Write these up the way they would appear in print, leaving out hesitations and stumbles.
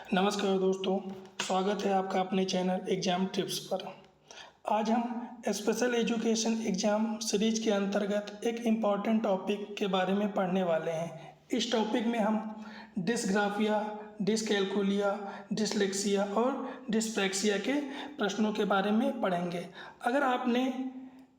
नमस्कार दोस्तों, स्वागत है आपका अपने चैनल एग्ज़ाम टिप्स पर। आज हम स्पेशल एजुकेशन एग्ज़ाम सीरीज के अंतर्गत एक इम्पॉर्टेंट टॉपिक के बारे में पढ़ने वाले हैं। इस टॉपिक में हम डिस्ग्राफिया, डिसकैल्कुलिया, डिसलेक्सिया और डिस्प्रैक्सिया के प्रश्नों के बारे में पढ़ेंगे। अगर आपने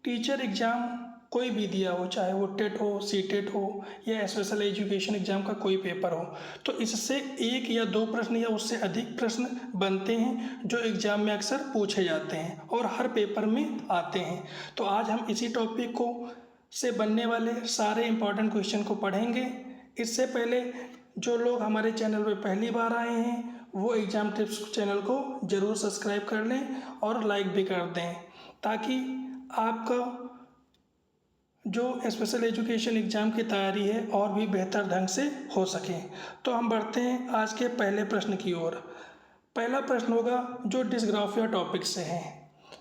टीचर एग्ज़ाम कोई भी दिया हो, चाहे वो टेट हो, सीटेट हो या स्पेशल एजुकेशन एग्ज़ाम का कोई पेपर हो, तो इससे एक या दो प्रश्न या उससे अधिक प्रश्न बनते हैं जो एग्ज़ाम में अक्सर पूछे जाते हैं और हर पेपर में आते हैं। तो आज हम इसी टॉपिक को से बनने वाले सारे इम्पॉर्टेंट क्वेश्चन को पढ़ेंगे। इससे पहले जो लोग हमारे चैनल पर पहली बार आए हैं वो एग्ज़ाम टिप्स चैनल को ज़रूर सब्सक्राइब कर लें और लाइक भी कर दें, ताकि आपका जो स्पेशल एजुकेशन एग्ज़ाम की तैयारी है और भी बेहतर ढंग से हो सके। तो हम बढ़ते हैं आज के पहले प्रश्न की ओर। पहला प्रश्न होगा जो डिस्ग्राफिया टॉपिक से है।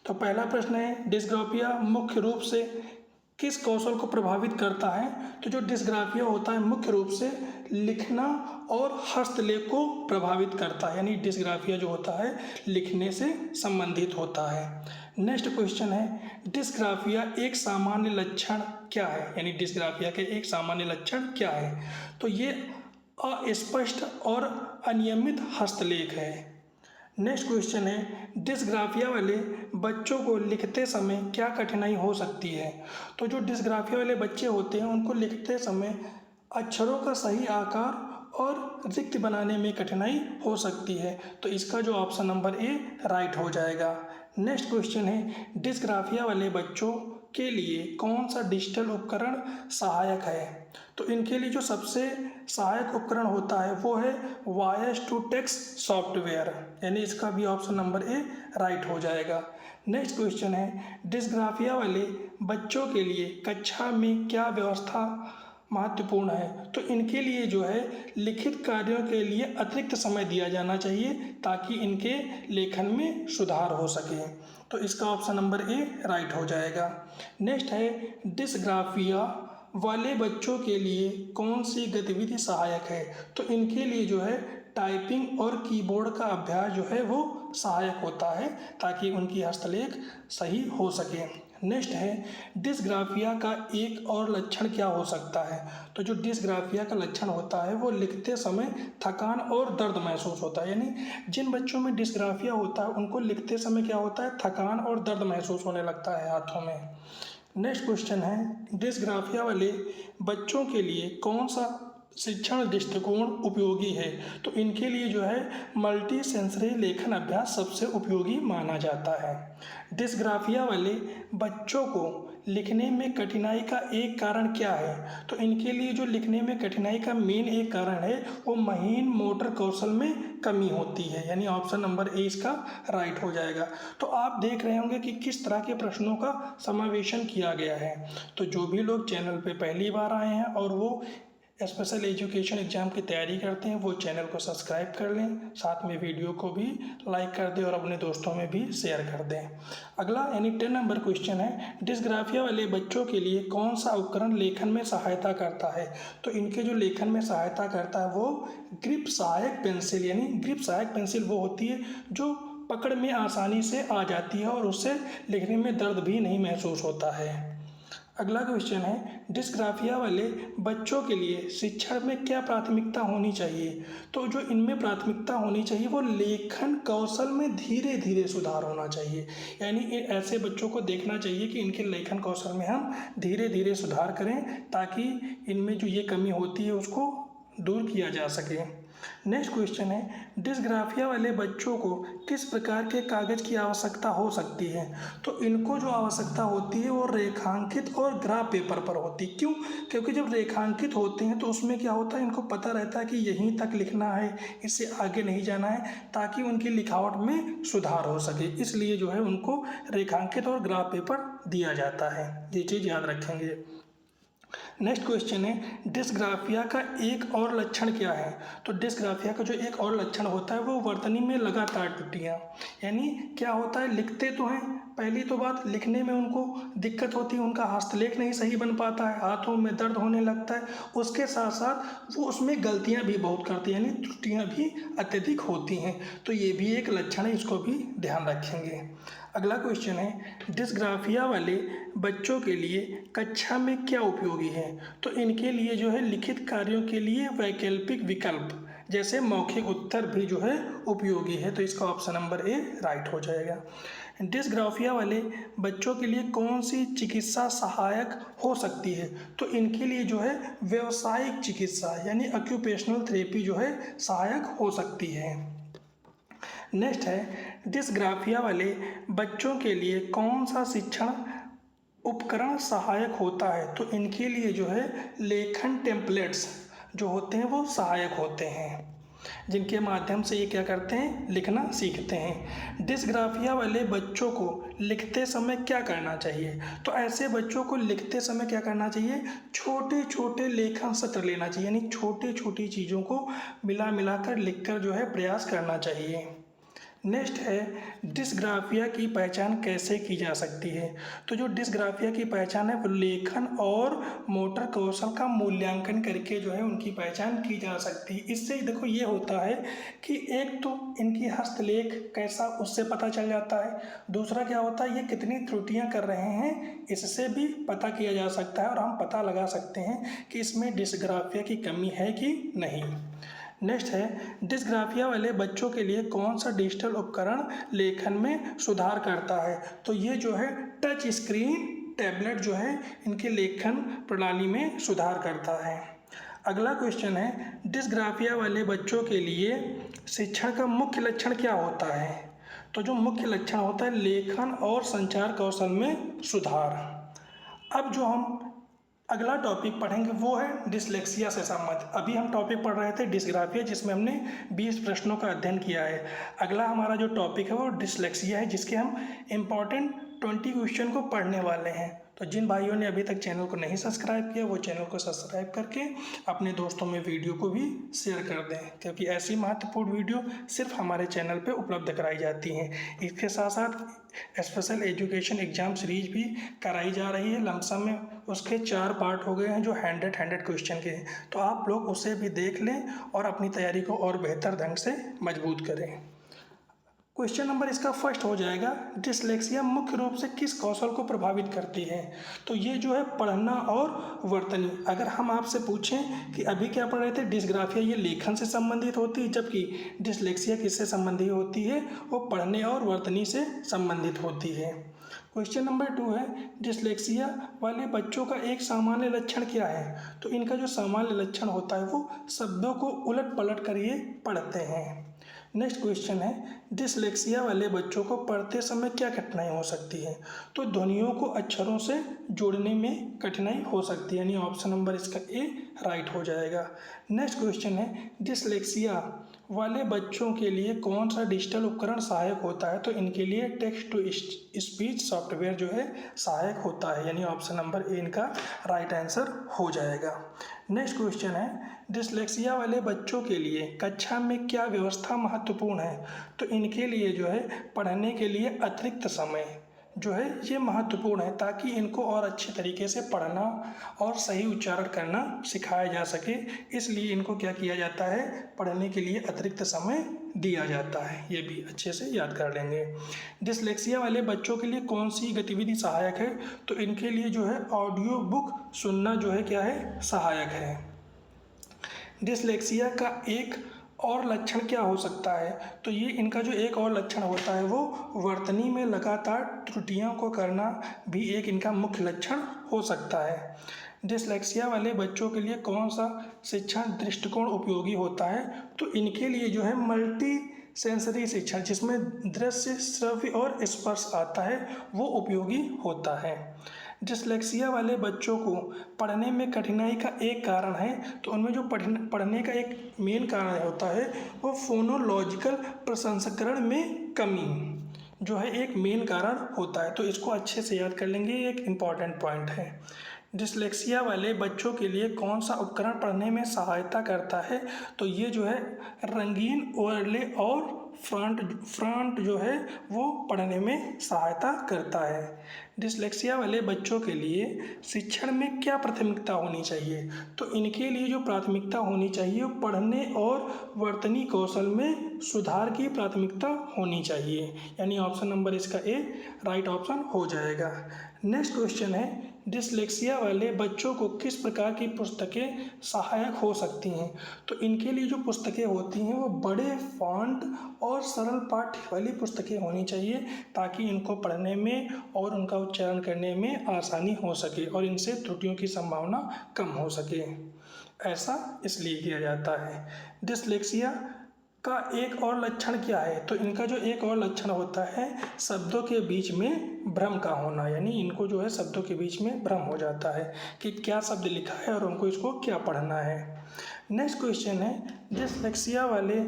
तो पहला प्रश्न है, डिस्ग्राफिया मुख्य रूप से किस कौशल को प्रभावित करता है? तो जो डिस्ग्राफिया होता है मुख्य रूप से लिखना और हस्तलेख को प्रभावित करता है, यानी डिस्ग्राफिया जो होता है लिखने से संबंधित होता है। नेक्स्ट क्वेश्चन है, डिस्ग्राफिया एक सामान्य लक्षण क्या है? यानी डिस्ग्राफिया के एक सामान्य लक्षण क्या है? तो ये अस्पष्ट और अनियमित हस्तलेख है। नेक्स्ट क्वेश्चन है, डिस्ग्राफिया वाले बच्चों को लिखते समय क्या कठिनाई हो सकती है? तो जो डिस्ग्राफिया वाले बच्चे होते हैं उनको लिखते समय अक्षरों का सही आकार और रिक्त बनाने में कठिनाई हो सकती है। तो इसका जो ऑप्शन नंबर ए राइट हो जाएगा। नेक्स्ट क्वेश्चन है, डिस्ग्राफिया वाले बच्चों के लिए कौन सा डिजिटल उपकरण सहायक है? तो इनके लिए जो सबसे सहायक उपकरण होता है वो है वॉयस टू टेक्स्ट सॉफ्टवेयर, यानी इसका भी ऑप्शन नंबर ए राइट हो जाएगा। नेक्स्ट क्वेश्चन है, डिस्ग्राफिया वाले बच्चों के लिए कक्षा में क्या व्यवस्था महत्वपूर्ण है? तो इनके लिए जो है लिखित कार्यों के लिए अतिरिक्त समय दिया जाना चाहिए ताकि इनके लेखन में सुधार हो सके। तो इसका ऑप्शन नंबर ए राइट हो जाएगा। नेक्स्ट है, डिस्ग्राफिया वाले बच्चों के लिए कौन सी गतिविधि सहायक है? तो इनके लिए जो है टाइपिंग और कीबोर्ड का अभ्यास जो है वो सहायक होता है ताकि उनकी हस्तलेख सही हो सके। नेक्स्ट है, डिस्ग्राफिया का एक और लक्षण क्या हो सकता है? तो जो डिस्ग्राफिया का लक्षण होता है वो लिखते समय थकान और दर्द महसूस होता है, यानी जिन बच्चों में डिस्ग्राफिया होता है उनको लिखते समय क्या होता है, थकान और दर्द महसूस होने लगता है हाथों में। नेक्स्ट क्वेश्चन है, डिस्ग्राफिया वाले बच्चों के लिए कौन सा शिक्षण दृष्टिकोण उपयोगी है? तो इनके लिए जो है मल्टी सेंसरी लेखन अभ्यास सबसे उपयोगी माना जाता है। डिस्ग्राफिया वाले बच्चों को लिखने में कठिनाई का एक कारण क्या है? तो इनके लिए जो लिखने में कठिनाई का मेन एक कारण है वो महीन मोटर कौशल में कमी होती है, यानी ऑप्शन नंबर ए इसका राइट हो जाएगा। तो आप देख रहे होंगे कि किस तरह के प्रश्नों का समावेशन किया गया है। तो जो भी लोग चैनल पे पहली बार आए हैं और वो स्पेशल एजुकेशन एग्ज़ाम की तैयारी करते हैं वो चैनल को सब्सक्राइब कर लें, साथ में वीडियो को भी लाइक कर दें और अपने दोस्तों में भी शेयर कर दें। अगला यानी 10 नंबर क्वेश्चन है, डिस्ग्राफिया वाले बच्चों के लिए कौन सा उपकरण लेखन में सहायता करता है? तो इनके जो लेखन में सहायता करता है वो ग्रिप सहायक पेंसिल, यानी ग्रिप सहायक पेंसिल वो होती है जो पकड़ में आसानी से आ जाती है और उससे लिखने में दर्द भी नहीं महसूस होता है। अगला क्वेश्चन है, डिस्ग्राफिया वाले बच्चों के लिए शिक्षण में क्या प्राथमिकता होनी चाहिए? तो जो इनमें प्राथमिकता होनी चाहिए वो लेखन कौशल में धीरे धीरे सुधार होना चाहिए, यानी ऐसे बच्चों को देखना चाहिए कि इनके लेखन कौशल में हम धीरे धीरे सुधार करें ताकि इनमें जो ये कमी होती है उसको दूर किया जा सके। नेक्स्ट क्वेश्चन है, डिस्ग्राफिया वाले बच्चों को किस प्रकार के कागज़ की आवश्यकता हो सकती है? तो इनको जो आवश्यकता होती है वो रेखांकित और ग्राफ पेपर पर होती है। क्यों? क्योंकि जब रेखांकित होते हैं तो उसमें क्या होता है, इनको पता रहता है कि यहीं तक लिखना है, इससे आगे नहीं जाना है, ताकि उनकी लिखावट में सुधार हो सके। इसलिए जो है उनको रेखांकित और ग्राफ पेपर दिया जाता है, ये चीज़ याद रखेंगे। नेक्स्ट क्वेश्चन है, डिस्ग्राफिया का एक और लक्षण क्या है? तो डिस्ग्राफिया का जो एक और लक्षण होता है वो वर्तनी में लगातार त्रुटियाँ, यानी क्या होता है, लिखते तो हैं, पहली तो बात लिखने में उनको दिक्कत होती है, उनका हस्तलेख नहीं सही बन पाता है, हाथों में दर्द होने लगता है, उसके साथ साथ वो उसमें गलतियां भी बहुत करती हैं, यानी त्रुटियां भी अत्यधिक होती हैं। तो ये भी एक लक्षण है, इसको भी ध्यान रखेंगे। अगला क्वेश्चन है, डिस्ग्राफिया वाले बच्चों के लिए कक्षा में क्या उपयोगी है? तो इनके लिए जो है लिखित कार्यों के लिए वैकल्पिक विकल्प जैसे मौखिक उत्तर भी जो है उपयोगी है। तो इसका ऑप्शन नंबर ए राइट हो जाएगा। डिस्ग्राफिया वाले बच्चों के लिए कौन सी चिकित्सा सहायक हो सकती है? तो इनके लिए जो है व्यावसायिक चिकित्सा यानी ऑक्यूपेशनल थेरेपी जो है सहायक हो सकती है। नेक्स्ट है, डिस्ग्राफिया वाले बच्चों के लिए कौन सा शिक्षण उपकरण सहायक होता है? तो इनके लिए जो है लेखन टेम्पलेट्स जो होते हैं वो सहायक होते हैं, जिनके माध्यम से ये क्या करते हैं, लिखना सीखते हैं। डिस्ग्राफिया वाले बच्चों को लिखते समय क्या करना चाहिए? तो ऐसे बच्चों को लिखते समय क्या करना चाहिए, छोटे छोटे लेखन सत्र लेना चाहिए, यानी छोटी छोटी चीज़ों को मिला मिलाकर लिखकर जो है प्रयास करना चाहिए। नेक्स्ट है, डिस्ग्राफिया की पहचान कैसे की जा सकती है? तो जो डिस्ग्राफिया की पहचान है वो लेखन और मोटर कौशल का मूल्यांकन करके जो है उनकी पहचान की जा सकती है। इससे देखो ये होता है कि एक तो इनकी हस्तलेख कैसा उससे पता चल जाता है, दूसरा क्या होता है, ये कितनी त्रुटियां कर रहे हैं इससे भी पता किया जा सकता है और हम पता लगा सकते हैं कि इसमें डिस्ग्राफिया की कमी है कि नहीं। नेक्स्ट है, डिस्ग्राफिया वाले बच्चों के लिए कौन सा डिजिटल उपकरण लेखन में सुधार करता है? तो ये जो है टच स्क्रीन टैबलेट जो है इनके लेखन प्रणाली में सुधार करता है। अगला क्वेश्चन है, डिस्ग्राफिया वाले बच्चों के लिए शिक्षण का मुख्य लक्षण क्या होता है? तो जो मुख्य लक्षण होता है लेखन और संचार कौशल में सुधार। अब जो हम अगला टॉपिक पढ़ेंगे वो है डिसलेक्सिया से संबंधित। अभी हम टॉपिक पढ़ रहे थे डिस्ग्राफिया जिसमें हमने 20 प्रश्नों का अध्ययन किया है। अगला हमारा जो टॉपिक है वो डिसलेक्सिया है जिसके हम इम्पॉर्टेंट 20 क्वेश्चन को पढ़ने वाले हैं। तो जिन भाइयों ने अभी तक चैनल को नहीं सब्सक्राइब किया वो चैनल को सब्सक्राइब करके अपने दोस्तों में वीडियो को भी शेयर कर दें, क्योंकि ऐसी महत्वपूर्ण वीडियो सिर्फ हमारे चैनल पे उपलब्ध कराई जाती हैं। इसके साथ साथ स्पेशल एजुकेशन एग्जाम सीरीज भी कराई जा रही है। लमसम में उसके 4 पार्ट हो गए हैं जो 100 क्वेश्चन के हैं, तो आप लोग उसे भी देख लें और अपनी तैयारी को और बेहतर ढंग से मजबूत करें। क्वेश्चन नंबर इसका फर्स्ट हो जाएगा, डिसलेक्सिया मुख्य रूप से किस कौशल को प्रभावित करती है? तो ये जो है पढ़ना और वर्तनी। अगर हम आपसे पूछें कि अभी क्या पढ़ रहे थे, डिस्ग्राफिया ये लेखन से संबंधित होती है, जबकि डिसलेक्सिया किससे संबंधित होती है, वो पढ़ने और वर्तनी से संबंधित होती है। क्वेश्चन नंबर 2 है, डिसलेक्सिया वाले बच्चों का एक सामान्य लक्षण क्या है? तो इनका जो सामान्य लक्षण होता है वो शब्दों को उलट पलट कर ये पढ़ते हैं। नेक्स्ट क्वेश्चन है, डिसलेक्सिया वाले बच्चों को पढ़ते समय क्या कठिनाई हो सकती है? तो ध्वनियों को अक्षरों से जोड़ने में कठिनाई हो सकती है, यानी ऑप्शन नंबर इसका ए राइट हो जाएगा। नेक्स्ट क्वेश्चन है, डिसलेक्सिया वाले बच्चों के लिए कौन सा डिजिटल उपकरण सहायक होता है? तो इनके लिए टेक्स्ट टू स्पीच सॉफ्टवेयर जो है सहायक होता है, यानी ऑप्शन नंबर ए इनका राइट आंसर हो जाएगा। नेक्स्ट क्वेश्चन है, डिसलेक्सिया वाले बच्चों के लिए कक्षा में क्या व्यवस्था महत्वपूर्ण है? तो इनके लिए जो है पढ़ने के लिए अतिरिक्त समय जो है ये महत्वपूर्ण है, ताकि इनको और अच्छे तरीके से पढ़ना और सही उच्चारण करना सिखाया जा सके। इसलिए इनको क्या किया जाता है, पढ़ने के लिए अतिरिक्त समय दिया जाता है। ये भी अच्छे से याद कर लेंगे। डिसलेक्सिया वाले बच्चों के लिए कौन सी गतिविधि सहायक है? तो इनके लिए जो है ऑडियो बुक सुनना जो है क्या है, सहायक है। डिसलेक्सिया का एक और लक्षण क्या हो सकता है? तो ये इनका जो एक और लक्षण होता है वो वर्तनी में लगातार त्रुटियों को करना भी एक इनका मुख्य लक्षण हो सकता है। डिसलेक्सिया वाले बच्चों के लिए कौन सा शिक्षण दृष्टिकोण उपयोगी होता है? तो इनके लिए जो है मल्टी सेंसरी शिक्षण जिसमें दृश्य, श्रव्य और स्पर्श आता है वो उपयोगी होता है। डिसलेक्सिया वाले बच्चों को पढ़ने में कठिनाई का एक कारण है, तो उनमें जो पढ़ने का एक मेन कारण होता है वो फोनोलॉजिकल प्रसंस्करण में कमी जो है एक मेन कारण होता है। तो इसको अच्छे से याद कर लेंगे, एक इम्पॉर्टेंट पॉइंट है। डिसलेक्सिया वाले बच्चों के लिए कौन सा उपकरण पढ़ने में सहायता करता है? तो ये जो है रंगीन ओवरले और फ्रंट जो है वो पढ़ने में सहायता करता है। डिसलेक्सिया वाले बच्चों के लिए शिक्षण में क्या प्राथमिकता होनी चाहिए? तो इनके लिए जो प्राथमिकता होनी चाहिए वो पढ़ने और वर्तनी कौशल में सुधार की प्राथमिकता होनी चाहिए, यानी ऑप्शन नंबर इसका ए राइट ऑप्शन हो जाएगा। नेक्स्ट क्वेश्चन है, डिसलेक्सिया वाले बच्चों को किस प्रकार की पुस्तकें सहायक हो सकती हैं? तो इनके लिए जो पुस्तकें होती हैं वो बड़े फॉन्ट और सरल पाठ वाली पुस्तकें होनी चाहिए, ताकि इनको पढ़ने में और उनका उच्चारण करने में आसानी हो सके और इनसे त्रुटियों की संभावना कम हो सके। ऐसा इसलिए किया जाता है। डिसलेक्सिया का एक और लक्षण क्या है? तो इनका जो एक और लक्षण होता है शब्दों के बीच में भ्रम का होना, यानी इनको जो है शब्दों के बीच में भ्रम हो जाता है कि क्या शब्द लिखा है और उनको इसको क्या पढ़ना है। नेक्स्ट क्वेश्चन है, डिसलेक्सिया वाले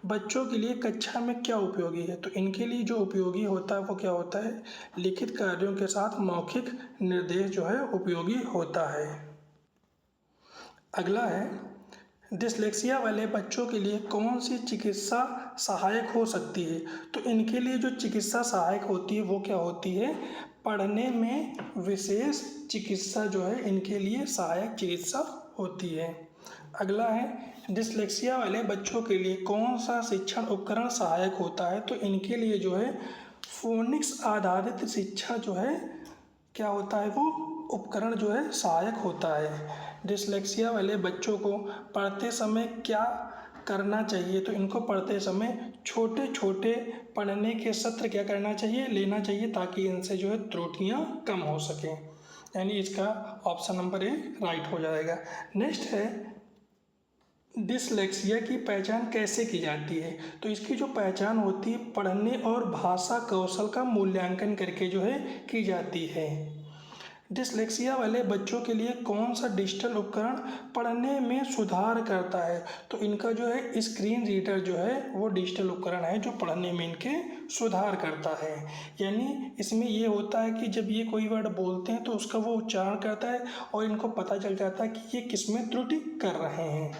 बच्चों के लिए कक्षा में क्या उपयोगी है? तो इनके लिए जो उपयोगी होता है वो क्या होता है? लिखित कार्यों के साथ मौखिक निर्देश जो है उपयोगी होता है। अगला है, डिसलेक्सिया वाले बच्चों के लिए कौन सी चिकित्सा सहायक हो सकती है? तो इनके लिए जो चिकित्सा सहायक होती है वो क्या होती है? पढ़ने में विशेष चिकित्सा जो है इनके लिए सहायक चिकित्सा होती है। अगला है, डिसलेक्सिया वाले बच्चों के लिए कौन सा शिक्षण उपकरण सहायक होता है? तो इनके लिए जो है फोनिक्स आधारित शिक्षा जो है क्या होता है, वो उपकरण जो है सहायक होता है। डिसलेक्सिया वाले बच्चों को पढ़ते समय क्या करना चाहिए? तो इनको पढ़ते समय छोटे छोटे पढ़ने के सत्र क्या करना चाहिए, लेना चाहिए, ताकि इनसे जो है त्रुटियां कम हो सकें, यानी इसका ऑप्शन नंबर ए राइट हो जाएगा। नेक्स्ट है, डिसलेक्सिया की पहचान कैसे की जाती है? तो इसकी जो पहचान होती है पढ़ने और भाषा कौशल का मूल्यांकन करके जो है की जाती है। डिसलेक्सिया वाले बच्चों के लिए कौन सा डिजिटल उपकरण पढ़ने में सुधार करता है? तो इनका जो है स्क्रीन रीडर जो है वो डिजिटल उपकरण है जो पढ़ने में इनके सुधार करता है, यानी इसमें ये होता है कि जब ये कोई वर्ड बोलते हैं तो उसका वो उच्चारण करता है और इनको पता चल जाता है कि ये किस में त्रुटि कर रहे हैं।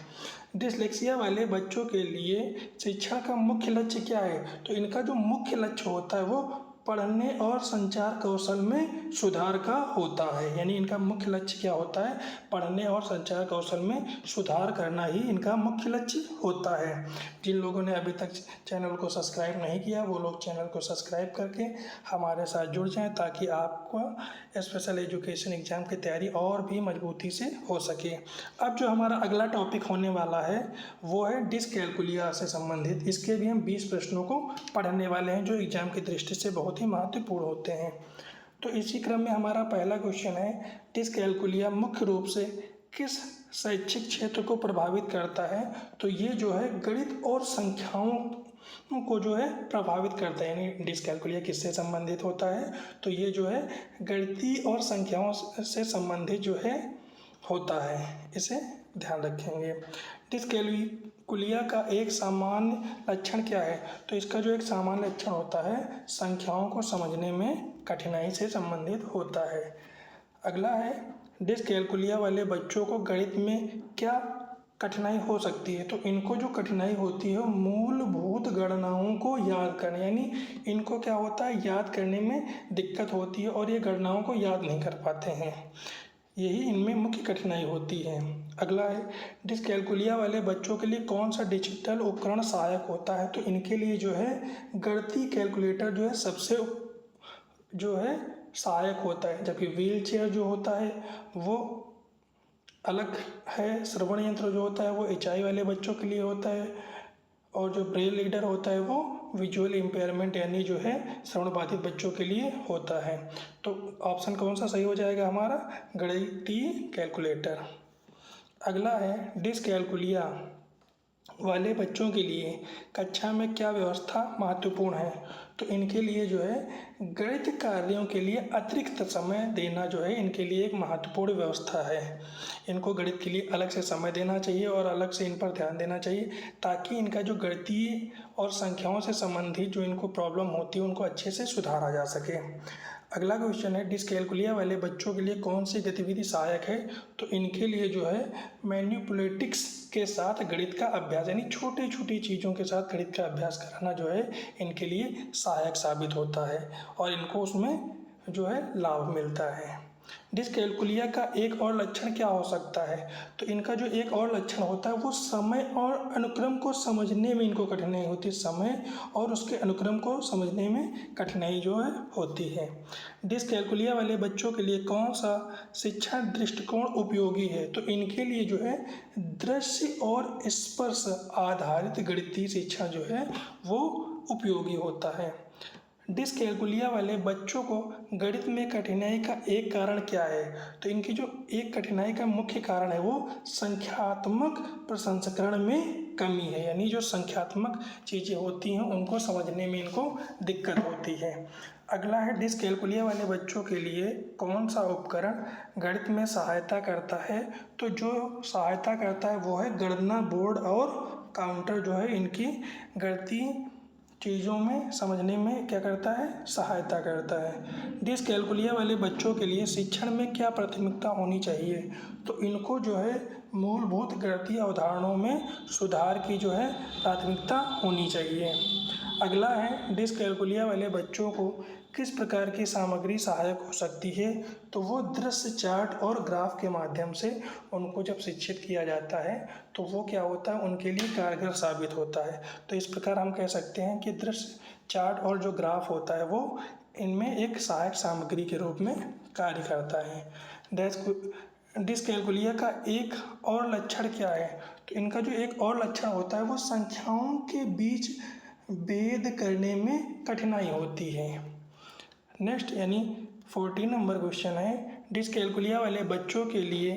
डिसलेक्सिया वाले बच्चों के लिए शिक्षा का मुख्य लक्ष्य क्या है? तो इनका जो मुख्य लक्ष्य होता है वो पढ़ने और संचार कौशल में सुधार का होता है, यानी इनका मुख्य लक्ष्य क्या होता है? पढ़ने और संचार कौशल में सुधार करना ही इनका मुख्य लक्ष्य होता है। जिन लोगों ने अभी तक चैनल को सब्सक्राइब नहीं किया वो लोग चैनल को सब्सक्राइब करके हमारे साथ जुड़ जाएं, ताकि आपको स्पेशल एजुकेशन एग्ज़ाम की तैयारी और भी मजबूती से हो सके। अब जो हमारा अगला टॉपिक होने वाला है वो है डिसकैलकुलिया से संबंधित। इसके भी हम 20 प्रश्नों को पढ़ने वाले हैं जो एग्ज़ाम की दृष्टि से बहुत ही महत्वपूर्ण होते हैं। तो इसी क्रम में हमारा पहला क्वेश्चन है, डिसकैलकुलिया मुख्य रूप से किस शैक्षिक क्षेत्र को प्रभावित करता है? तो ये जो है गणित और संख्याओं को जो है प्रभावित करता है, यानी डिसकैलकुलिया किससे संबंधित होता है? तो ये जो है गणितीय और संख्याओं से संबंधित जो है होता है, इसे ध्यान रखेंगे। डिसकैलकुलिया का एक सामान्य लक्षण क्या है? तो इसका जो एक सामान्य लक्षण होता है संख्याओं को समझने में कठिनाई से संबंधित होता है। अगला है, डिसकैलकुलिया वाले बच्चों को गणित में क्या कठिनाई हो सकती है? तो इनको जो कठिनाई होती है मूलभूत गणनाओं को याद करने, यानी इनको क्या होता है याद करने में दिक्कत होती है और ये गणनाओं को याद नहीं कर पाते हैं, यही इनमें मुख्य कठिनाई होती है। अगला है, डिसकैलकुलिया वाले बच्चों के लिए कौन सा डिजिटल उपकरण सहायक होता है? तो इनके लिए जो है गणितीय कैलकुलेटर जो है सबसे जो है सहायक होता है, जबकि व्हील चेयर जो होता है वो अलग है। श्रवण यंत्र जो होता है वो ऊंचाई वाले बच्चों के लिए होता है, और जो ब्रेल रीडर होता है वो विजुअल इम्पेयरमेंट यानी जो है श्रवण बाधित बच्चों के लिए होता है। तो ऑप्शन कौन सा सही हो जाएगा हमारा? गणितीय कैलकुलेटर। अगला है, डिसकैलकुलिया वाले बच्चों के लिए कक्षा में क्या व्यवस्था महत्वपूर्ण है? तो इनके लिए जो है गणित कार्यों के लिए अतिरिक्त समय देना जो है इनके लिए एक महत्वपूर्ण व्यवस्था है। इनको गणित के लिए अलग से समय देना चाहिए और अलग से इन पर ध्यान देना चाहिए, ताकि इनका जो गणितीय और संख्याओं से संबंधित जो इनको प्रॉब्लम होती है उनको अच्छे से सुधारा जा सके। अगला क्वेश्चन है, डिस्कैलकुलिया वाले बच्चों के लिए कौन सी गतिविधि सहायक है? तो इनके लिए जो है मैन्युपुलेटिक्स के साथ गणित का अभ्यास, यानी छोटी छोटी चीज़ों के साथ गणित का अभ्यास कराना जो है इनके लिए सहायक साबित होता है और इनको उसमें जो है लाभ मिलता है। डिस्कैलकुलिया का एक और लक्षण क्या हो सकता है? तो इनका जो एक और लक्षण होता है वो समय और अनुक्रम को समझने में इनको कठिनाई होती है। समय और उसके अनुक्रम को समझने में कठिनाई जो है होती है। डिस्कैलकुलिया वाले बच्चों के लिए कौन सा शिक्षा दृष्टिकोण उपयोगी है? तो इनके लिए जो है दृश्य और स्पर्श आधारित गणितीय शिक्षा जो है वो उपयोगी होता है। डिस्कैलकुलिया वाले बच्चों को गणित में कठिनाई का एक कारण क्या है? तो इनकी जो एक कठिनाई का मुख्य कारण है वो संख्यात्मक प्रसंस्करण में कमी है, यानी जो संख्यात्मक चीज़ें होती हैं उनको समझने में इनको दिक्कत होती है। अगला है, डिस्कैलकुलिया वाले बच्चों के लिए कौन सा उपकरण गणित में सहायता करता है? तो जो सहायता करता है वो है गणना बोर्ड और काउंटर, जो है इनकी गणितीय चीज़ों में समझने में क्या करता है, सहायता करता है। डिस्कैलकुलिया वाले बच्चों के लिए शिक्षण में क्या प्राथमिकता होनी चाहिए? तो इनको जो है मूलभूत गणितीय अवधारणाओं में सुधार की जो है प्राथमिकता होनी चाहिए। अगला है, डिस्कैलकुलिया वाले बच्चों को किस प्रकार की सामग्री सहायक हो सकती है? तो वो दृश्य चार्ट और ग्राफ के माध्यम से उनको जब शिक्षित किया जाता है तो वो क्या होता है, उनके लिए कारगर साबित होता है। तो इस प्रकार हम कह सकते हैं कि दृश्य चार्ट और जो ग्राफ होता है वो इनमें एक सहायक सामग्री के रूप में कार्य करता है। डिस्कैलकुलिया का एक और लक्षण क्या है? तो इनका जो एक और लक्षण होता है वो संख्याओं के बीच भेद करने में कठिनाई होती है। नेक्स्ट यानी 14 नंबर क्वेश्चन है, डिस्कैलकुलिया वाले बच्चों के लिए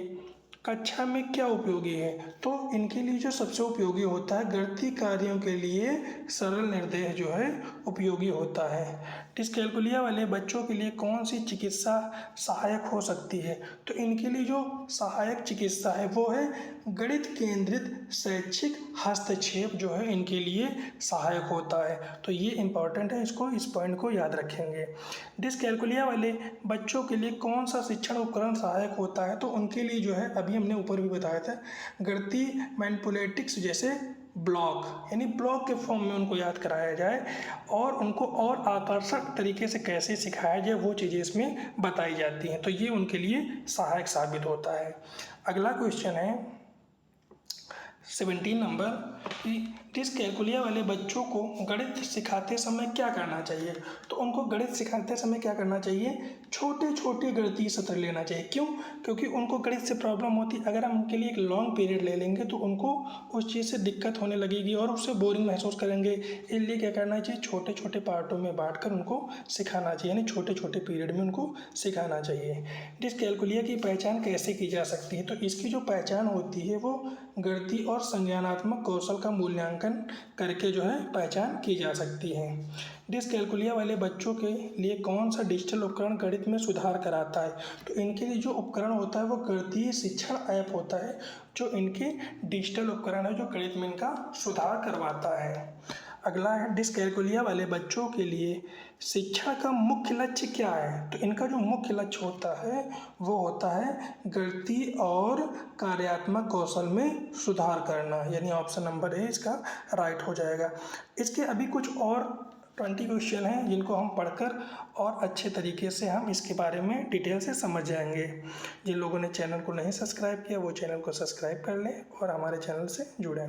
कक्षा में क्या उपयोगी है? तो इनके लिए जो सबसे उपयोगी होता है गणितीय कार्यों के लिए सरल निर्देश जो है उपयोगी होता है। डिस्कैलकुलिया वाले बच्चों के लिए कौन सी चिकित्सा सहायक हो सकती है? तो इनके लिए जो सहायक चिकित्सा है वो है गणित केंद्रित शैक्षिक हस्तक्षेप जो है इनके लिए सहायक होता है। तो ये इम्पॉर्टेंट है, इसको इस पॉइंट को याद रखेंगे। डिस्कैलकुलिया वाले बच्चों के लिए कौन सा शिक्षण उपकरण सहायक होता है? तो उनके लिए जो है अभी हमने ऊपर भी बताया था गणितीय मैनिपुलेटिक्स जैसे ब्लॉक, यानी ब्लॉक के फॉर्म में उनको याद कराया जाए और उनको और आकर्षक तरीके से कैसे सिखाया जाए वो चीज़ें इसमें बताई जाती हैं। तो ये उनके लिए सहायक साबित होता है। अगला क्वेश्चन है 17 नंबर, डिस्कैलकुलिया वाले बच्चों को गणित सिखाते समय क्या करना चाहिए? तो उनको गणित सिखाते समय क्या करना चाहिए? छोटे छोटे गणितीय सत्र लेना चाहिए। क्यों? क्योंकि उनको गणित से प्रॉब्लम होती है। अगर हम उनके लिए एक लॉन्ग पीरियड ले लेंगे तो उनको उस चीज़ से दिक्कत होने लगेगी और उससे बोरिंग महसूस करेंगे। इसलिए क्या करना चाहिए, छोटे छोटे पार्टों में बांटकर उनको सिखाना चाहिए, यानी छोटे छोटे पीरियड में उनको सिखाना चाहिए। डिस्कैलकुलिया की पहचान कैसे की जा सकती है? तो इसकी जो पहचान होती है वो गणितीय और संज्ञानात्मक कौशल का मूल्यांकन करके जो है पहचान की जा सकती है। डिस्कैलकुलिया वाले बच्चों के लिए कौन सा डिजिटल उपकरण गणित में सुधार कराता है? तो इनके लिए जो उपकरण होता है वो गणितीय शिक्षण ऐप होता है, जो इनके डिजिटल उपकरण है जो गणित में इनका सुधार करवाता है। अगला है, डिस्कैलकुलिया वाले बच्चों के लिए शिक्षा का मुख्य लक्ष्य क्या है? तो इनका जो मुख्य लक्ष्य होता है वो होता है गणितीय और कार्यात्मक कौशल में सुधार करना, यानी ऑप्शन नंबर ए इसका राइट हो जाएगा। इसके अभी कुछ और 20 क्वेश्चन हैं जिनको हम पढ़कर और अच्छे तरीके से हम इसके बारे में डिटेल से समझ जाएंगे। जिन लोगों ने चैनल को नहीं सब्सक्राइब किया वो चैनल को सब्सक्राइब कर लें और हमारे चैनल से जुड़ें।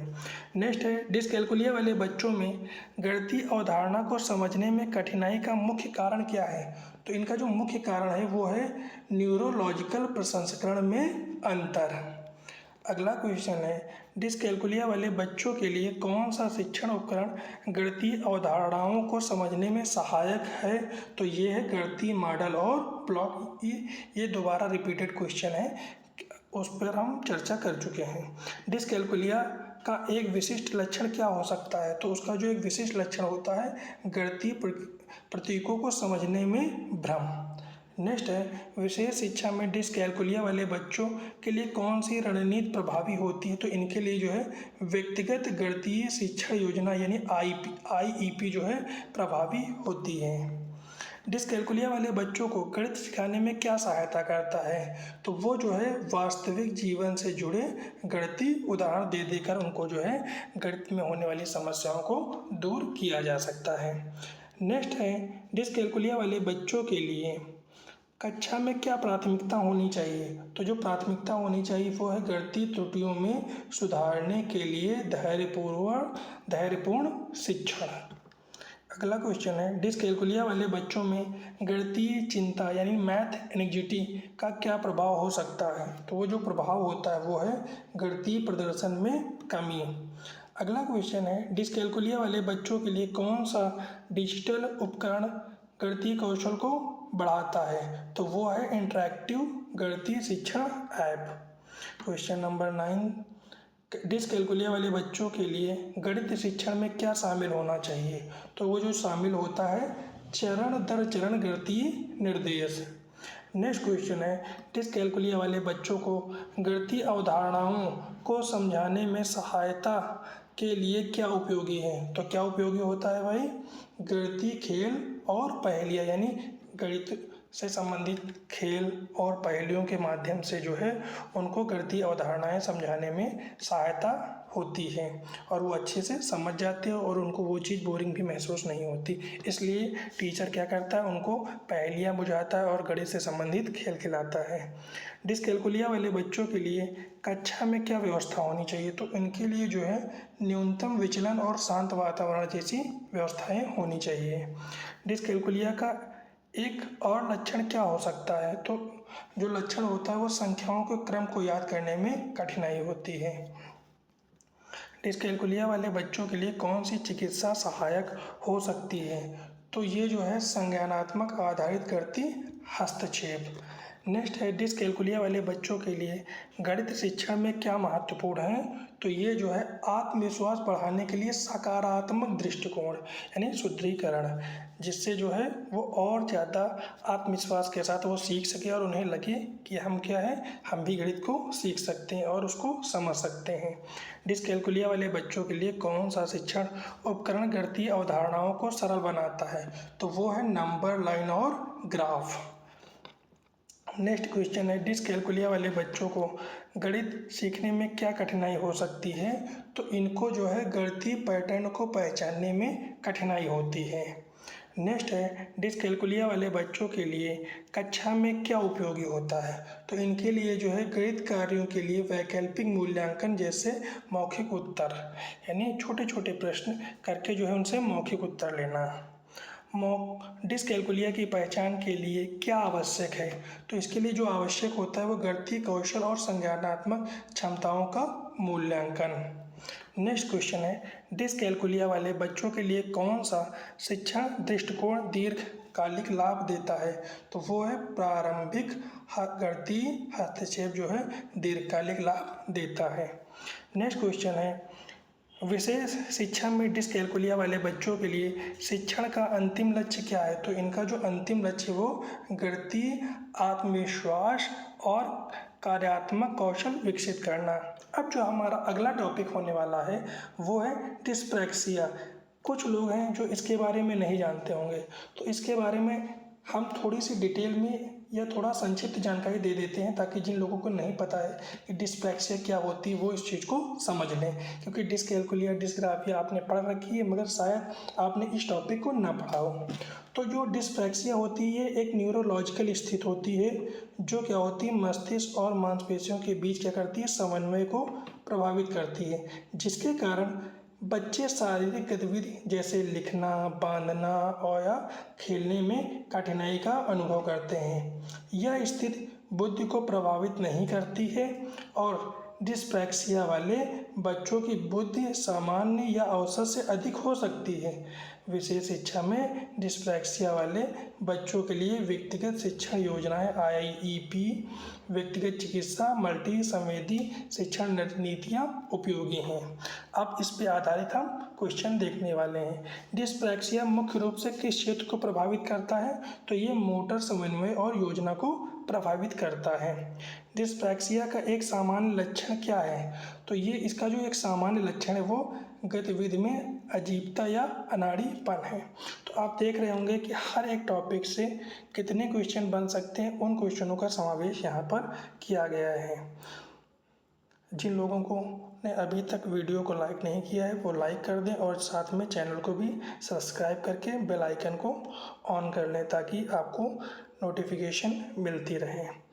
नेक्स्ट है, डिस्कैलकुलिया वाले बच्चों में गणितीय अवधारणा को समझने में कठिनाई का मुख्य कारण क्या है? तो इनका जो मुख्य कारण है वो है न्यूरोलॉजिकल प्रसंस्करण में अंतर। अगला क्वेश्चन है, डिस्कैलकुलिया वाले बच्चों के लिए कौन सा शिक्षण उपकरण गणितीय अवधारणाओं को समझने में सहायक है? तो ये है गणितीय मॉडल और ब्लॉक। ये दोबारा रिपीटेड क्वेश्चन है, उस पर हम चर्चा कर चुके हैं। डिस्कैलकुलिया का एक विशिष्ट लक्षण क्या हो सकता है? तो उसका जो एक विशिष्ट लक्षण होता है गणितीय प्रतीकों को समझने में भ्रम। नेक्स्ट है, विशेष शिक्षा में डिस्कैलकुलिया वाले बच्चों के लिए कौन सी रणनीति प्रभावी होती है? तो इनके लिए जो है व्यक्तिगत गणितीय शिक्षा योजना यानी आईईपी जो है प्रभावी होती है। डिसकैलकुलिया वाले बच्चों को गणित सिखाने में क्या सहायता करता है? तो वो जो है वास्तविक जीवन से जुड़े गणितीय उदाहरण दे देकर उनको जो है गणित में होने वाली समस्याओं को दूर किया जा सकता है। नेक्स्ट है, डिसकैलकुलिया वाले बच्चों के लिए कक्षा में क्या प्राथमिकता होनी चाहिए? तो जो प्राथमिकता होनी चाहिए वो है गणितीय त्रुटियों में सुधारने के लिए धैर्यपूर्ण शिक्षण। अगला क्वेश्चन है, डिसकैलकुलिया वाले बच्चों में गणितीय चिंता यानी मैथ एंग्जाइटी का क्या प्रभाव हो सकता है? तो वो जो प्रभाव होता है वो है गणितीय प्रदर्शन में कमी। अगला क्वेश्चन है, डिसकैलकुलिया वाले बच्चों के लिए कौन सा डिजिटल उपकरण गणितीय कौशल को बढ़ाता है? तो वो है इंटरैक्टिव गणितीय शिक्षण ऐप। क्वेश्चन नंबर 9, डिसकैलकुलिया वाले बच्चों के लिए गणित शिक्षण में क्या शामिल होना चाहिए? तो वो जो शामिल होता है चरण दर चरण गणितीय निर्देश। नेक्स्ट क्वेश्चन है, डिसकैलकुलिया वाले बच्चों को गणितीय अवधारणाओं को समझाने में सहायता के लिए क्या उपयोगी है? तो क्या उपयोगी होता है भाई? गणितीय खेल और पहेलियाँ, यानी गणित से संबंधित खेल और पहेलियों के माध्यम से जो है उनको गणितीय अवधारणाएं समझाने में सहायता होती है और वो अच्छे से समझ जाते हैं और उनको वो चीज़ बोरिंग भी महसूस नहीं होती। इसलिए टीचर क्या करता है, उनको पहेलियाँ बुझाता है और गणित से संबंधित खेल खिलाता है। डिसकैलकुलिया वाले बच्चों के लिए कक्षा में क्या व्यवस्था होनी चाहिए? तो इनके लिए जो है न्यूनतम विचलन और शांत वातावरण जैसी व्यवस्थाएं होनी चाहिए। डिसकैलकुलिया का एक और लक्षण क्या हो सकता है? तो जो लक्षण होता है वो संख्याओं के क्रम को याद करने में कठिनाई होती है। डिसकैलकुलिया वाले बच्चों के लिए कौन सी चिकित्सा सहायक हो सकती है? तो ये जो है संज्ञानात्मक आधारित गणितीय हस्तक्षेप। नेक्स्ट है, डिसकैलकुलिया वाले बच्चों के लिए गणित शिक्षण में क्या महत्वपूर्ण है? तो ये जो है आत्मविश्वास बढ़ाने के लिए सकारात्मक दृष्टिकोण यानी सुदृढ़ीकरण, जिससे जो है वो और ज़्यादा आत्मविश्वास के साथ वो सीख सके और उन्हें लगे कि हम क्या है, हम भी गणित को सीख सकते हैं और उसको समझ सकते हैं। डिसकैलकुलिया वाले बच्चों के लिए कौन सा शिक्षण उपकरण गणितीय अवधारणाओं को सरल बनाता है? तो वो है नंबर लाइन और ग्राफ। नेक्स्ट क्वेश्चन है, डिसकैलकुलिया वाले बच्चों को गणित सीखने में क्या कठिनाई हो सकती है? तो इनको जो है गणितीय पैटर्न को पहचानने में कठिनाई होती है। नेक्स्ट है, डिसकैलकुलिया वाले बच्चों के लिए कक्षा में क्या उपयोगी होता है? तो इनके लिए जो है गणित कार्यों के लिए वैकल्पिक मूल्यांकन जैसे मौखिक उत्तर, यानी छोटे छोटे प्रश्न करके जो है उनसे मौखिक उत्तर लेना। डिसकैलकुलिया की पहचान के लिए क्या आवश्यक है? तो इसके लिए जो आवश्यक होता है वो गणितीय कौशल और संज्ञानात्मक क्षमताओं का मूल्यांकन। नेक्स्ट क्वेश्चन है, डिसकैलकुलिया वाले बच्चों के लिए कौन सा शिक्षण दृष्टिकोण दीर्घकालिक लाभ देता है? तो वो है प्रारंभिक गणितीय हस्तक्षेप जो है दीर्घकालिक लाभ देता है। नेक्स्ट क्वेश्चन है, विशेष शिक्षा में डिसकैलकुलिया वाले बच्चों के लिए शिक्षण का अंतिम लक्ष्य क्या है? तो इनका जो अंतिम लक्ष्य वो गणितीय आत्मविश्वास और कार्यात्मक कौशल विकसित करना। अब जो हमारा अगला टॉपिक होने वाला है वो है डिस्प्रैक्सिया। कुछ लोग हैं जो इसके बारे में नहीं जानते होंगे, तो इसके बारे में हम थोड़ी सी डिटेल में या थोड़ा संक्षिप्त जानकारी दे देते हैं ताकि जिन लोगों को नहीं पता है कि डिस्प्रैक्सिया क्या होती है वो इस चीज़ को समझ लें। क्योंकि डिसकैलकुलिया, डिस्ग्राफिया आपने पढ़ रखी है मगर शायद आपने इस टॉपिक को ना पढ़ा हो। तो जो डिस्प्रैक्सिया होती है एक न्यूरोलॉजिकल स्थिति होती है जो क्या होती है मस्तिष्क और मांसपेशियों के बीच क्या करती है, समन्वय को प्रभावित करती है, जिसके कारण बच्चे शारीरिक गतिविधि जैसे लिखना, बांधना और या खेलने में कठिनाई का अनुभव करते हैं। यह स्थिति बुद्धि को प्रभावित नहीं करती है और डिस्प्रैक्सिया वाले बच्चों की बुद्धि सामान्य या औसत से अधिक हो सकती है। विशेष शिक्षा में डिस्प्रैक्सिया वाले बच्चों के लिए व्यक्तिगत शिक्षण योजनाएं IEP, व्यक्तिगत चिकित्सा, मल्टी संवेदी शिक्षण नीतियाँ उपयोगी हैं। अब इस पे आधारित हम क्वेश्चन देखने वाले हैं। डिस्प्रैक्सिया मुख्य रूप से किस क्षेत्र को प्रभावित करता है? तो ये मोटर समन्वय और योजना को प्रभावित करता है। डिस्प्रैक्सिया का एक सामान्य लक्षण क्या है? तो ये इसका जो एक सामान्य लक्षण है वो गतिविधि में अजीबता या अनाड़ीपन है। तो आप देख रहे होंगे कि हर एक टॉपिक से कितने क्वेश्चन बन सकते हैं, उन क्वेश्चनों का समावेश यहाँ पर किया गया है। जिन लोगों को ने अभी तक वीडियो को लाइक नहीं किया है वो लाइक कर दें और साथ में चैनल को भी सब्सक्राइब करके बेल आइकन को ऑन कर लें ताकि आपको नोटिफिकेशन मिलती रहे।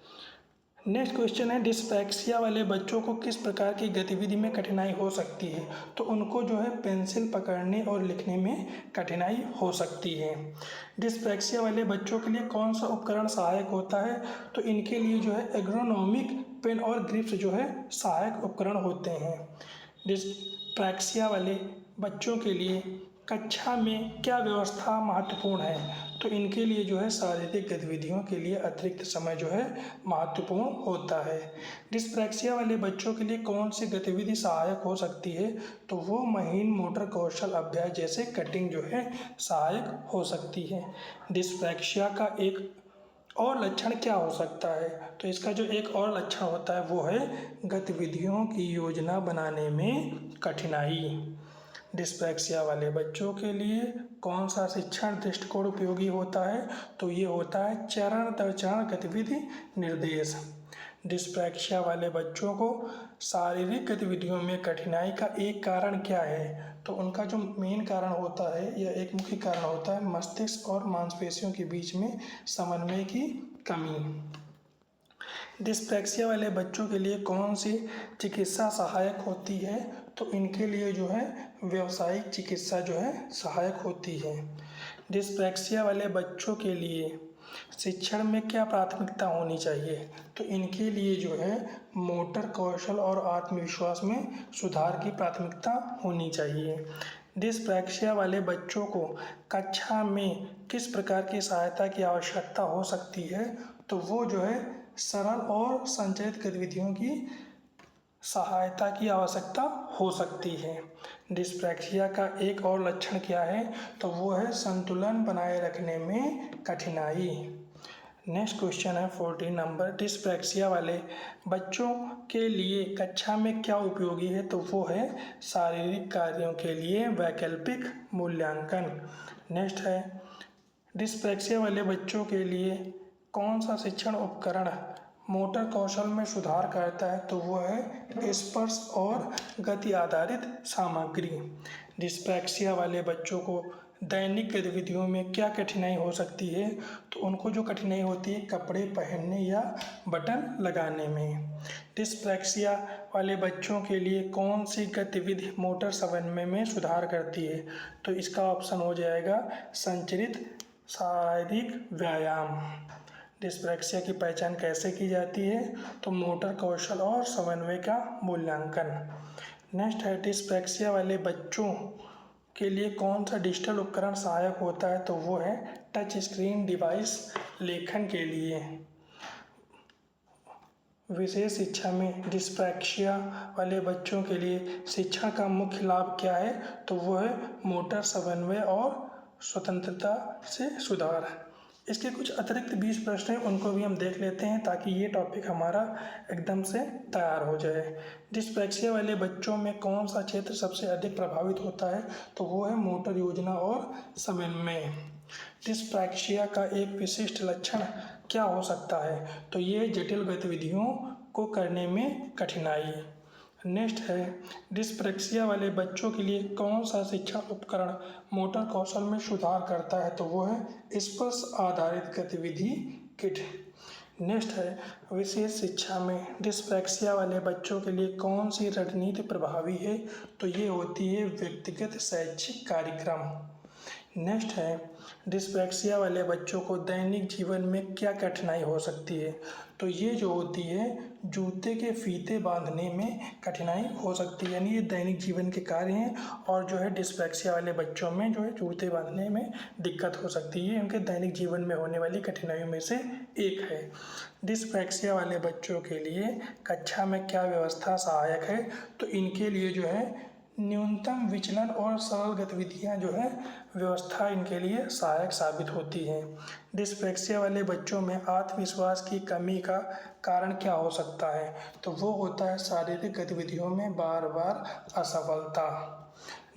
नेक्स्ट क्वेश्चन है, डिस्प्रैक्सिया वाले बच्चों को किस प्रकार की गतिविधि में कठिनाई हो सकती है? तो उनको जो है पेंसिल पकड़ने और लिखने में कठिनाई हो सकती है। डिस्प्रैक्सिया वाले बच्चों के लिए कौन सा उपकरण सहायक होता है? तो इनके लिए जो है एर्गोनोमिक पेन और ग्रिप्स जो है सहायक उपकरण होते हैं। डिस्प्रैक्सिया वाले बच्चों के लिए कक्षा में क्या व्यवस्था महत्वपूर्ण है? तो इनके लिए जो है शारीरिक गतिविधियों के लिए अतिरिक्त समय जो है महत्वपूर्ण होता है। डिस्प्रैक्सिया वाले बच्चों के लिए कौन सी गतिविधि सहायक हो सकती है? तो वो महीन मोटर कौशल अभ्यास जैसे कटिंग जो है सहायक हो सकती है। डिस्प्रैक्सिया का एक और लक्षण क्या हो सकता है? तो इसका जो एक और लक्षण होता है वो है गतिविधियों की योजना बनाने में कठिनाई। डिस्प्रैक्सिया वाले बच्चों के लिए कौन सा शिक्षण दृष्टिकोण उपयोगी होता है? तो ये होता है चरण दर चरण गतिविधि निर्देश। डिस्प्रैक्सिया वाले बच्चों को शारीरिक गतिविधियों में कठिनाई का एक कारण क्या है? तो उनका जो मेन कारण होता है या एक मुख्य कारण होता है मस्तिष्क और मांसपेशियों के बीच में समन्वय की कमी। डिस्प्रैक्सिया वाले बच्चों के लिए कौन सी चिकित्सा सहायक होती है? तो इनके लिए जो है व्यावसायिक चिकित्सा जो है सहायक होती है। डिस्प्रैक्सिया वाले बच्चों के लिए शिक्षण में क्या प्राथमिकता होनी चाहिए? तो इनके लिए जो है मोटर कौशल और आत्मविश्वास में सुधार की प्राथमिकता होनी चाहिए। डिस्प्रैक्सिया वाले बच्चों को कक्षा में किस प्रकार की सहायता की आवश्यकता हो सकती है? तो वो जो है सरल और संचलित गतिविधियों की सहायता की आवश्यकता हो सकती है। डिस्प्रैक्सिया का एक और लक्षण क्या है? तो वो है संतुलन बनाए रखने में कठिनाई। नेक्स्ट क्वेश्चन है 14 नंबर, डिस्प्रैक्सिया वाले बच्चों के लिए कक्षा में क्या उपयोगी है? तो वो है शारीरिक कार्यों के लिए वैकल्पिक मूल्यांकन। नेक्स्ट है, डिस्प्रैक्सिया वाले बच्चों के लिए कौन सा शिक्षण उपकरण मोटर कौशल में सुधार करता है? तो वो है स्पर्श और गति आधारित सामग्री। डिस्प्रैक्सिया वाले बच्चों को दैनिक गतिविधियों में क्या कठिनाई हो सकती है? तो उनको जो कठिनाई होती है कपड़े पहनने या बटन लगाने में। डिस्प्रैक्सिया वाले बच्चों के लिए कौन सी गतिविधि मोटर समन्वय में सुधार करती है? तो इसका ऑप्शन हो जाएगा संचरित शारीरिक व्यायाम। डिस्प्रैक्सिया की पहचान कैसे की जाती है? तो मोटर कौशल और समन्वय का मूल्यांकन। नेक्स्ट है, डिस्प्रैक्सिया वाले बच्चों के लिए कौन सा डिजिटल उपकरण सहायक होता है? तो वो है टच स्क्रीन डिवाइस लेखन के लिए। विशेष शिक्षा में डिस्प्रैक्सिया वाले बच्चों के लिए शिक्षण का मुख्य लाभ क्या है? तो वो है मोटर समन्वय और स्वतंत्रता से सुधार। इसके कुछ अतिरिक्त 20 प्रश्न हैं, उनको भी हम देख लेते हैं ताकि ये टॉपिक हमारा एकदम से तैयार हो जाए। डिस्प्रैक्सिया वाले बच्चों में कौन सा क्षेत्र सबसे अधिक प्रभावित होता है? तो वो है मोटर योजना और समन्वय। डिस्प्रैक्सिया का एक विशिष्ट लक्षण क्या हो सकता है? तो ये जटिल गतिविधियों को करने में कठिनाई। नेक्स्ट है, डिस्प्रैक्सिया वाले बच्चों के लिए कौन सा शिक्षण उपकरण मोटर कौशल में सुधार करता है? तो वो है स्पर्श आधारित गतिविधि किट। नेक्स्ट है, विशेष शिक्षा में डिस्प्रैक्सिया वाले बच्चों के लिए कौन सी रणनीति प्रभावी है? तो ये होती है व्यक्तिगत शैक्षिक कार्यक्रम। नेक्स्ट है, डिस्प्रैक्सिया वाले बच्चों को दैनिक जीवन में क्या कठिनाई हो सकती है? तो ये जो होती है जूते के फीते बांधने में कठिनाई हो सकती है, यानी ये दैनिक जीवन के कार्य हैं और जो है डिस्प्रैक्सिया वाले बच्चों में जो है जूते बांधने में दिक्कत हो सकती है। उनके दैनिक जीवन में होने वाली कठिनाइयों में से एक है। डिस्प्रैक्सिया वाले बच्चों के लिए कक्षा में क्या व्यवस्था सहायक है? तो इनके लिए जो है न्यूनतम विचलन और सरल गतिविधियां जो है व्यवस्था इनके लिए सहायक साबित होती हैं। डिस्प्रैक्सिया वाले बच्चों में आत्मविश्वास की कमी का कारण क्या हो सकता है? तो वो होता है शारीरिक गतिविधियों में बार बार असफलता।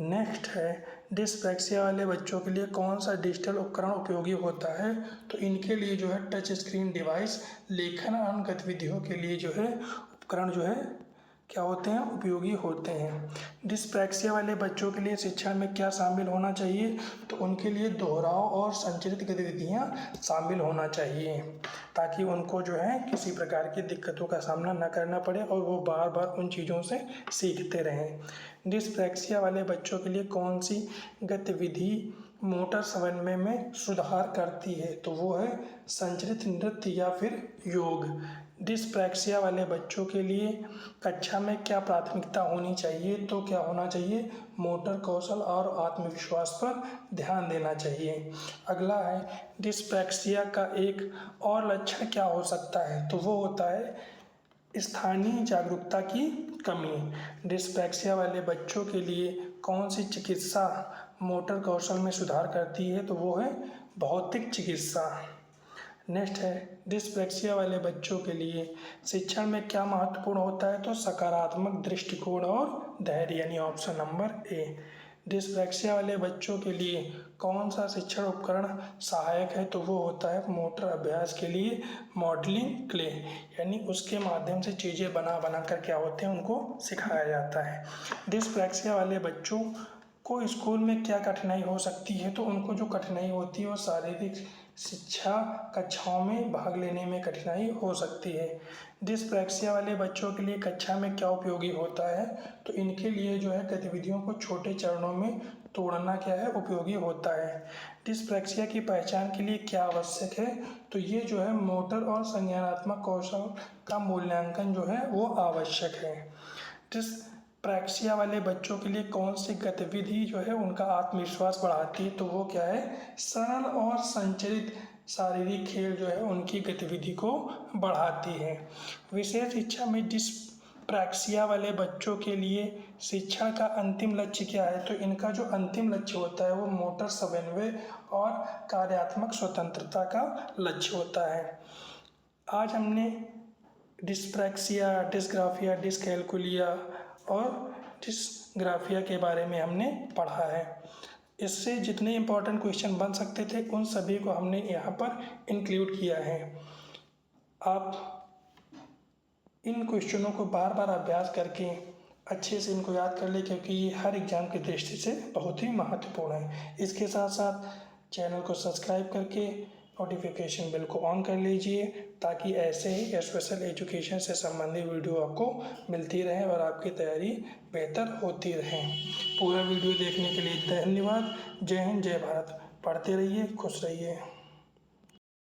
नेक्स्ट है डिस्प्रैक्सिया वाले बच्चों के लिए कौन सा डिजिटल उपकरण उपयोगी होता है। तो इनके लिए जो है टच स्क्रीन डिवाइस, लेखन और गतिविधियों के लिए जो है उपकरण जो है क्या होते हैं, उपयोगी होते हैं। डिस्प्रैक्सिया वाले बच्चों के लिए शिक्षा में क्या शामिल होना चाहिए। तो उनके लिए दोहराव और संचरित गतिविधियाँ शामिल होना चाहिए, ताकि उनको जो है किसी प्रकार की दिक्कतों का सामना न करना पड़े और वो बार बार उन चीज़ों से सीखते रहें। डिस्प्रैक्सिया वाले बच्चों के लिए कौन सी गतिविधि मोटर समन्वय में सुधार करती है। तो वो है संचरित नृत्य या फिर योग। डिस्प्रैक्सिया वाले बच्चों के लिए कक्षा में क्या प्राथमिकता होनी चाहिए। तो क्या होना चाहिए, मोटर कौशल और आत्मविश्वास पर ध्यान देना चाहिए। अगला है डिस्प्रैक्सिया का एक और लक्षण क्या हो सकता है। तो वो होता है स्थानीय जागरूकता की कमी। डिस्प्रैक्सिया वाले बच्चों के लिए कौन सी चिकित्सा मोटर कौशल में सुधार करती है। तो वो है भौतिक चिकित्सा। नेक्स्ट है डिस्प्रैक्सिया वाले बच्चों के लिए शिक्षण में क्या महत्वपूर्ण होता है। तो सकारात्मक दृष्टिकोण और धैर्य, यानी ऑप्शन नंबर ए। डिस्प्रैक्सिया वाले बच्चों के लिए कौन सा शिक्षण उपकरण सहायक है। तो वो होता है मोटर अभ्यास के लिए मॉडलिंग क्ले, यानी उसके माध्यम से चीज़ें बना बना कर क्या होते हैं उनको सिखाया जाता है। डिस्प्रैक्सिया वाले बच्चों को स्कूल में क्या कठिनाई हो सकती है। तो उनको जो कठिनाई होती है वो शारीरिक शिक्षा कक्षाओं में भाग लेने में कठिनाई हो सकती है। डिस्प्रैक्सिया वाले बच्चों के लिए कक्षा में क्या उपयोगी होता है। तो इनके लिए जो है गतिविधियों को छोटे चरणों में तोड़ना क्या है, उपयोगी होता है। डिस्प्रैक्सिया की पहचान के लिए क्या आवश्यक है। तो ये जो है मोटर और संज्ञानात्मक कौशल का मूल्यांकन जो है वो आवश्यक है। डिस्प्रैक्सिया वाले बच्चों के लिए कौन सी गतिविधि जो है उनका आत्मविश्वास बढ़ाती है। तो वो क्या है, सरल और संचरित शारीरिक खेल जो है उनकी गतिविधि को बढ़ाती है। विशेष शिक्षा में डिस्प्रैक्सिया वाले बच्चों के लिए शिक्षण का अंतिम लक्ष्य क्या है। तो इनका जो अंतिम लक्ष्य होता है वो मोटर समन्वय और कार्यात्मक स्वतंत्रता का लक्ष्य होता है। आज हमने डिस्प्रैक्सिया, डिस्ग्राफिया, डिस्कैल्कुलिया और डिस्ग्राफिया के बारे में हमने पढ़ा है। इससे जितने इम्पोर्टेंट क्वेश्चन बन सकते थे उन सभी को हमने यहाँ पर इंक्लूड किया है। आप इन क्वेश्चनों को बार बार अभ्यास करके अच्छे से इनको याद कर ले, क्योंकि ये हर एग्ज़ाम की दृष्टि से बहुत ही महत्वपूर्ण है। इसके साथ साथ चैनल को सब्सक्राइब करके नोटिफिकेशन बेल को ऑन कर लीजिए, ताकि ऐसे ही स्पेशल एजुकेशन से संबंधित वीडियो आपको मिलती रहे और आपकी तैयारी बेहतर होती रहे। पूरा वीडियो देखने के लिए धन्यवाद। जय हिंद, जय भारत। पढ़ते रहिए, खुश रहिए।